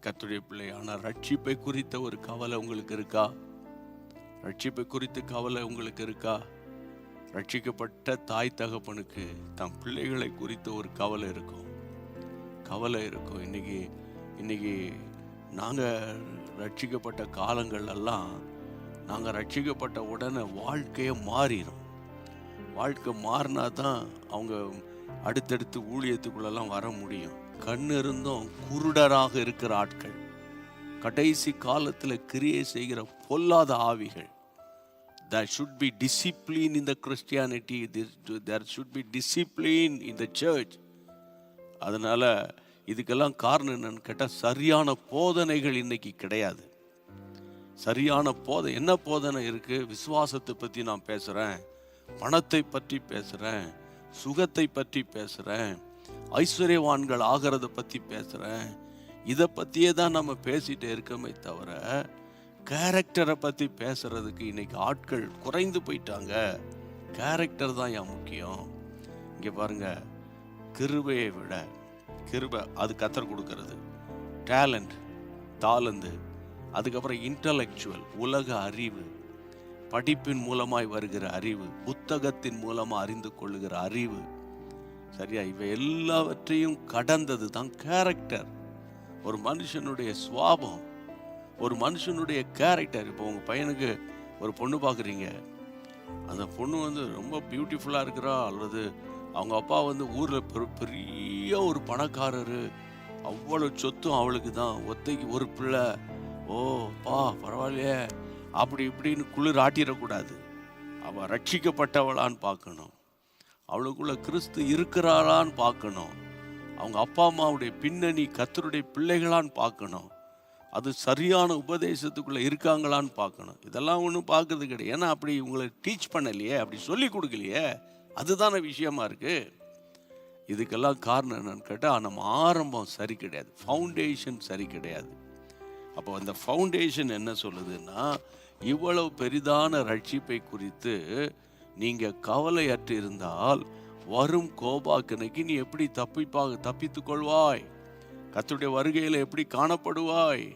கர்த்தருடைய பிள்ளை. ஆனால் ரட்சிப்பை குறித்த ஒரு கவலை உங்களுக்கு இருக்கா? ரட்சிப்பை குறித்து கவலை உங்களுக்கு இருக்கா? ரட்சிக்கப்பட்ட தாய் தகப்பனுக்கு தம் பிள்ளைகளை குறித்த ஒரு கவலை இருக்கும். இன்னைக்கு நாங்கள் ரட்சிக்கப்பட்ட காலங்கள்லாம் நாங்கள் ரட்சிக்கப்பட்ட உடனே வாழ்க்கையே மாறிடும். வாழ்க்கை மாறினா தான் அவங்க அடுத்தடுத்து ஊழியத்துக்குள்ளெல்லாம் வர முடியும். கண் இருந்தும் குருடராக இருக்கிற ஆட்கள், கடைசி காலத்தில் கிரியை செய்கிற பொல்லாத ஆவிகள். There should be discipline in the Christianity. There should be discipline in the church. அதனால இதுக்கெல்லாம் காரணம் என்னன்னு கேட்டால், சரியான போதனைகள் இன்னைக்கு கிடையாது. சரியான என்ன போதனை இருக்கு? விசுவாசத்தை பற்றி நான் பேசுகிறேன், பணத்தை பற்றி பேசுகிறேன், சுகத்தை பற்றி பேசுகிறேன், ஐஸ்வர்யவான்கள் ஆகிறத பற்றி பேசுகிறேன். இதை பற்றியே தான் நம்ம பேசிகிட்டே இருக்கோமே தவிர, கேரக்டரை பற்றி பேசுறதுக்கு இன்னைக்கு ஆட்கள் குறைந்து போயிட்டாங்க. கேரக்டர் தான் ஏன் முக்கியம்? இங்கே பாருங்க, கிருபையை விட கிருபை அது கர்த்தர் கொடுக்கறது, டேலண்ட் தாளந்து, அதுக்கப்புறம் இன்டலெக்சுவல் உலக அறிவு, படிப்பின் மூலமாய் வருகிற அறிவு, புத்தகத்தின் மூலமாக அறிந்து கொள்ளுகிற அறிவு, சரியா? இவை எல்லாவற்றையும் கடந்தது தான் கேரக்டர். ஒரு மனுஷனுடைய சுவாபம், ஒரு மனுஷனுடைய கேரக்டர். இப்போ உங்கள் பையனுக்கு ஒரு பொண்ணு பார்க்குறீங்க, அந்த பொண்ணு ரொம்ப பியூட்டிஃபுல்லாக இருக்கிறா, அல்லது அவங்க அப்பா ஊரில் பெரிய ஒரு பணக்காரரு, அவ்வளோ சொத்தும் அவளுக்கு தான், ஒத்தைக்கு ஒரு பிள்ளை, ஓ பா பரவாயில்லையே அப்படி இப்படின்னு குளிர் ஆட்டிடக்கூடாது. அவள் ரட்சிக்கப்பட்டவளான்னு பார்க்கணும், அவளுக்குள்ள கிறிஸ்து இருக்கிறாளான்னு பார்க்கணும், அவங்க அப்பா அம்மாவுடைய பின்னணி கர்த்தருடைய பிள்ளைகளான்னு பார்க்கணும், அது சரியான உபதேசத்துக்குள்ளே இருக்காங்களான்னு பார்க்கணும். இதெல்லாம் ஒன்றும் பார்க்கறது கிடையாது. ஏன்னா அப்படி உங்களை டீச் பண்ணலையே, அப்படி சொல்லி கொடுக்கலையே, அதுதான விஷயமா இருக்குது. இதுக்கெல்லாம் காரணம் என்னன்னு கேட்டால், நம்ம ஆரம்பம் சரி கிடையாது, ஃபவுண்டேஷன் சரி கிடையாது. அப்போ அந்த ஃபவுண்டேஷன் என்ன சொல்லுதுன்னா, இவ்வளவு பெரிதான ரட்சிப்பை குறித்து நீங்கள் கவலையற்று இருந்தால் வரும் கோபாக்கனைக்கு நீ எப்படி தப்பித்துக் கொள்வாய்? கர்த்தருடைய வருகையில் எப்படி காணப்படுவாய்?